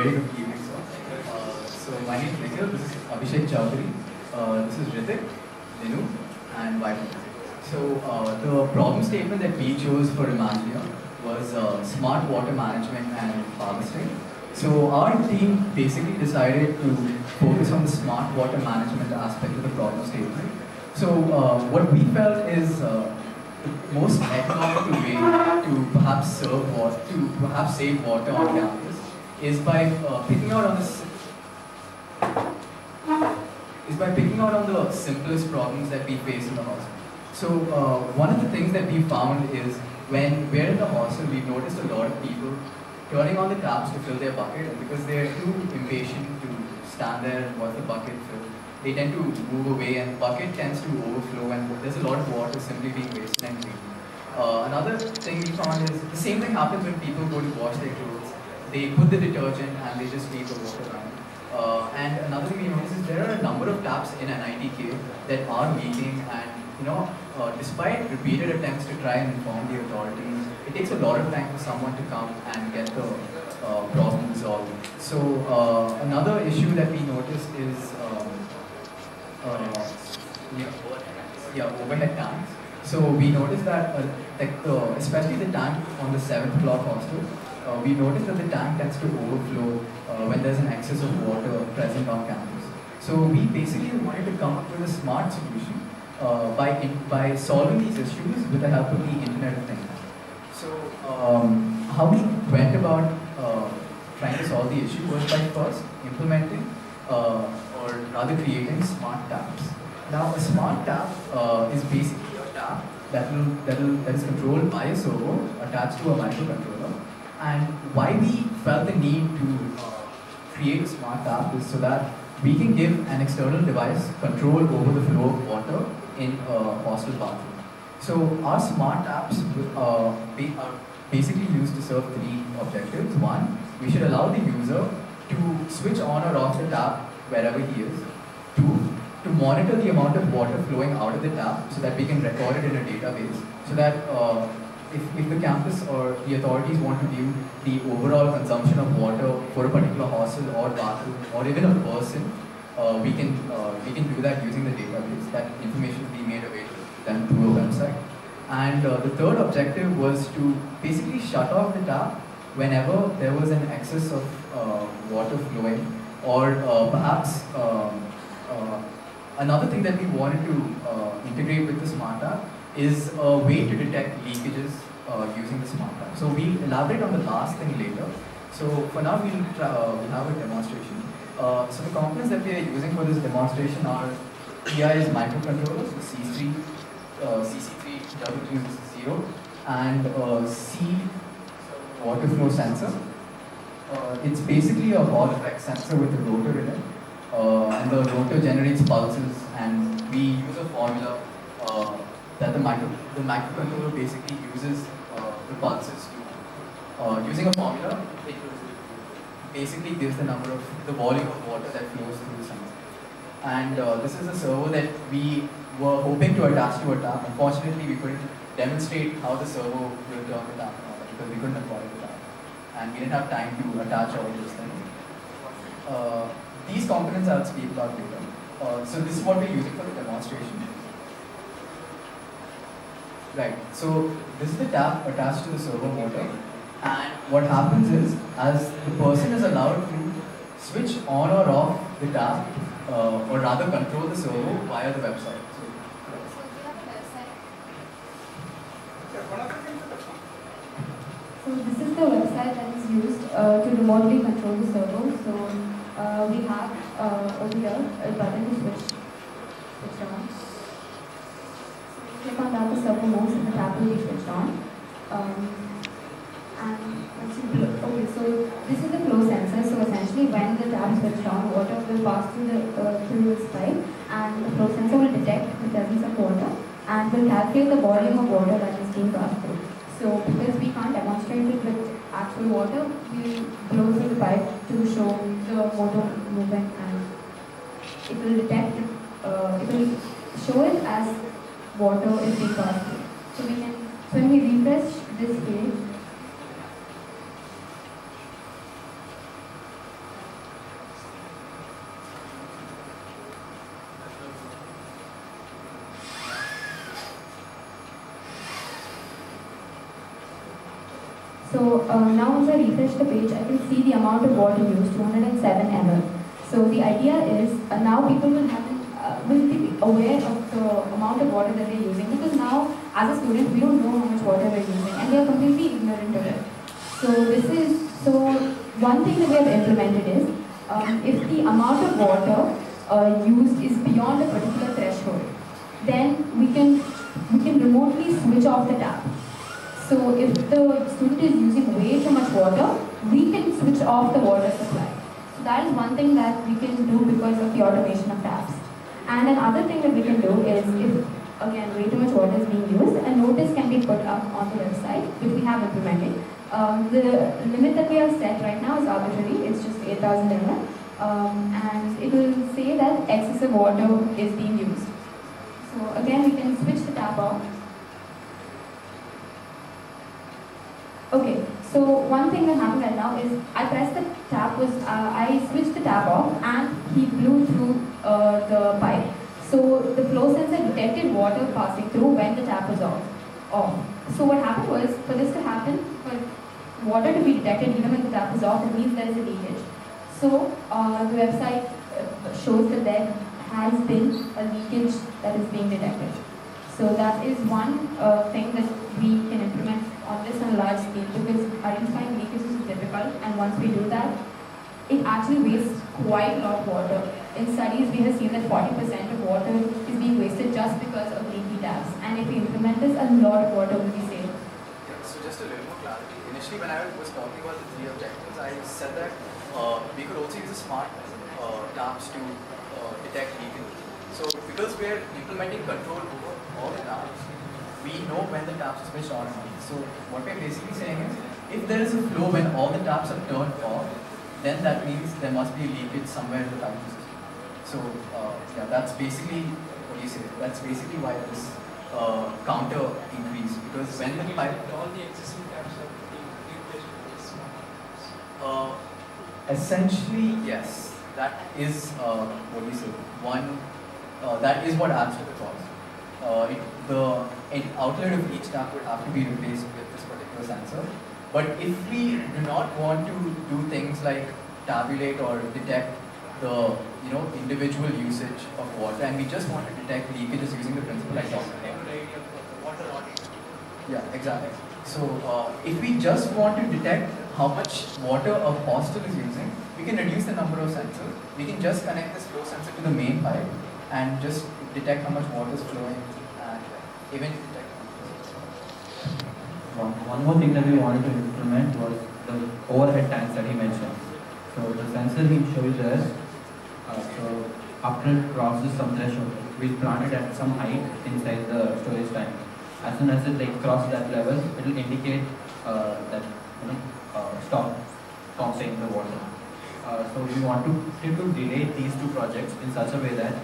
very good evening, sir. So my name is Nikhil, this is Abhishek Choudhary, this is Hrithik, Dinu, and Vaibhav. So the problem statement that we chose for Imagineer was smart water management and harvesting. So our team basically decided to focus on the smart water management aspect of the problem statement. So what we felt is the most economical way to perhaps serve water, to perhaps save water on campus is by picking out on the simplest problems that we face in the hostel. So one of the things that we found is when we're in the hostel, we've noticed a lot of people turning on the taps to fill their bucket, and because they're too impatient to stand there and watch the bucket fill, they tend to move away and the bucket tends to overflow and there's a lot of water simply being wasted and cleaned. Another thing we found is the same thing happens when people go to wash their clothes. They put the detergent and they just leave the water running. And another thing we noticed is there are a number of taps in NITK that are leaking, and despite repeated attempts to try and inform the authorities, it takes a lot of time for someone to come and get the problem resolved. So another issue that we noticed is overhead tanks. So we noticed that especially the tank on the 7th floor hostel, we noticed that the tank tends to overflow when there's an excess of water present on campus. So we basically wanted to come up with a smart solution by solving these issues with the help of the Internet of Things. So how we went about trying to solve the issue was by first implementing or rather creating smart taps. Now a smart tap is basically a tap that is controlled by a servo attached to a microcontroller. And why we felt the need to create a smart tap is so that we can give an external device control over the flow of water in a hostel bathroom. So our smart taps are basically used to serve three objectives. One, we should allow the user to switch on or off the tap wherever he is. Two, to monitor the amount of water flowing out of the tap so that we can record it in a database, so that if the campus or the authorities want to view the overall consumption of water for a particular hostel or bathroom or even a person, we can do that using the database. That information is being made available to them through a website. And the third objective was to basically shut off the tap whenever there was an excess of water flowing, or perhaps another thing that we wanted to integrate with the smart tap is a way to detect leakages using the smart tap. So we'll elaborate on the last thing later. So for now we'll have a demonstration. So the components that we are using for this demonstration are TI's microcontrollers, the CC300, and C water flow sensor. It's basically a Hall effect sensor with a rotor in it, and the rotor generates pulses, and we use a formula that the microcontroller basically uses the pulses to. Using a formula, it basically gives the volume of water that flows through the sensor. And this is a servo that we were hoping to attach to a tap. Unfortunately, we couldn't demonstrate how the servo will turn the tap because we couldn't afford the tap. And we didn't have time to attach all those things. These components I'll speak about later. So this is what we're using for the demonstration. Right, so this is the tap attached to the servo motor. And what happens is, as the person is allowed to switch on or off the tap, or rather control the servo via the website. So this is the website that is used to remotely control the servo. So we have over here a button to switch on. So click on that, the servo moves and the tap will be switched on. So this is the flow sensor. So essentially, when the tap is switched on, water will pass through this pipe, and the flow sensor will detect the presence of water and will calculate the volume of water that is being passed through. So because we can't demonstrate it with actual water, we blow through the pipe to show the motor movement, and it will detect it. It will show it as water is being passed through. So when we refresh this page, So now once I refresh the page, I can see the amount of water used, 207 ml. So the idea is now people will be aware of the amount of water that they're using, because now as a student we don't know how much water we're using and we are completely ignorant of it. So one thing that we have implemented is if the amount of water used is beyond a particular threshold, then we can remotely switch off the tap. So if the student is using way too much water, we can switch off the water supply. So that is one thing that we can do because of the automation of taps. And another thing that we can do is, if again way too much water is being used, a notice can be put up on the website, which we have implemented. The limit that we have set right now is arbitrary, it's just 8,000 ml. And it will say that excessive water is being used. So again, we can switch the tap off. Okay, so one thing that happened right now is I pressed the tap, I switched the tap off and he blew through the pipe. So the flow sensor detected water passing through when the tap was off. So what happened was, for this to happen, for water to be detected even when the tap is off, it means there is a leakage. So the website shows that there has been a leakage that is being detected. So that is one thing that we can implement on this on a large scale, because identifying leakages is difficult, and once we do that, it actually wastes quite a lot of water. In studies, we have seen that 40% of water is being wasted just because of leaky taps, and if we implement this, a lot of water will be saved. Yeah, so just a little more clarity. Initially, when I was talking about the 3 objectives, I said that we could also use a smart taps to detect leakage. So because we are implementing control over all the taps, we know when the taps are switched on and off. So what we're basically saying is, if there is a flow when all the taps are turned off, then that means there must be a leakage somewhere in the piping system. So yeah, that's basically what you say. That's basically why this counter increase, because when the pipe, all the existing taps are being replaced with smart taps. Essentially, yes, that is what you say. That is what adds to the cost. The outlet of each tap would have to be replaced with this particular sensor. But if we do not want to do things like tabulate or detect the individual usage of water, and we just want to detect leakages using the principle I talked about. Yeah, exactly. So if we just want to detect how much water a hostel is using, we can reduce the number of sensors. We can just connect this flow sensor to the main pipe and just detect how much water is flowing and even detect. One more thing that we wanted to implement was the overhead tanks that he mentioned. So the sensor he shows us, so after it crosses some threshold, we plant it at some height inside the storage tank. As soon as it crosses that level, it will indicate that stop pumping the water. So we want to delay these two projects in such a way that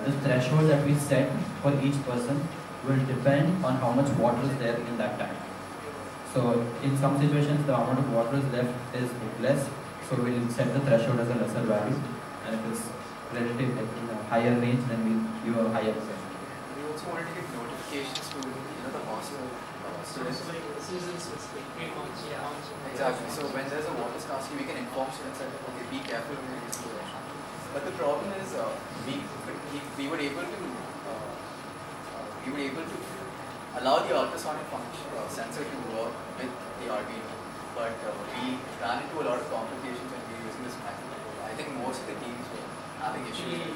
the threshold that we set for each person will depend on how much water is there in that tank. So in some situations, the amount of water is left is less, so we'll set the threshold as a lesser value, and if it's relative in a higher range, then we'll give a higher percentage. We also wanted to give notifications to the hostel students. Like season specific, 3 months, months. Exactly. So when there's a water scarcity, we can inform students that okay, be careful when you use the washroom. But the problem is we were able to allow the ultrasonic function sensor to work with the Arduino, but we ran into a lot of complications when we were using this microcontroller. I think most of the teams were having issues.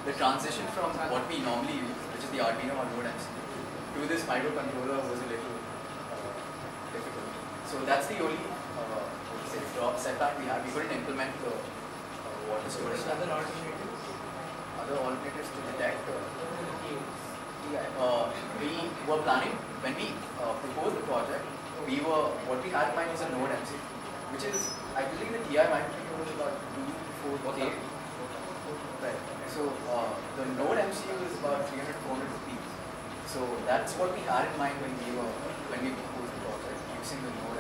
The transition from what we normally use, which is the Arduino or Node MCU, to this microcontroller was a little difficult. So that's the only setback we had. We couldn't implement the water storage. Other alternatives? Other alternatives to detect. We were planning, when we proposed the project, what we had in mind was a Node MCU, which is, I believe the TI microcontroller was about 2-4K. Right. So the Node MCU is about 300-400 rupees. So that's what we had in mind when we proposed the project, using the Node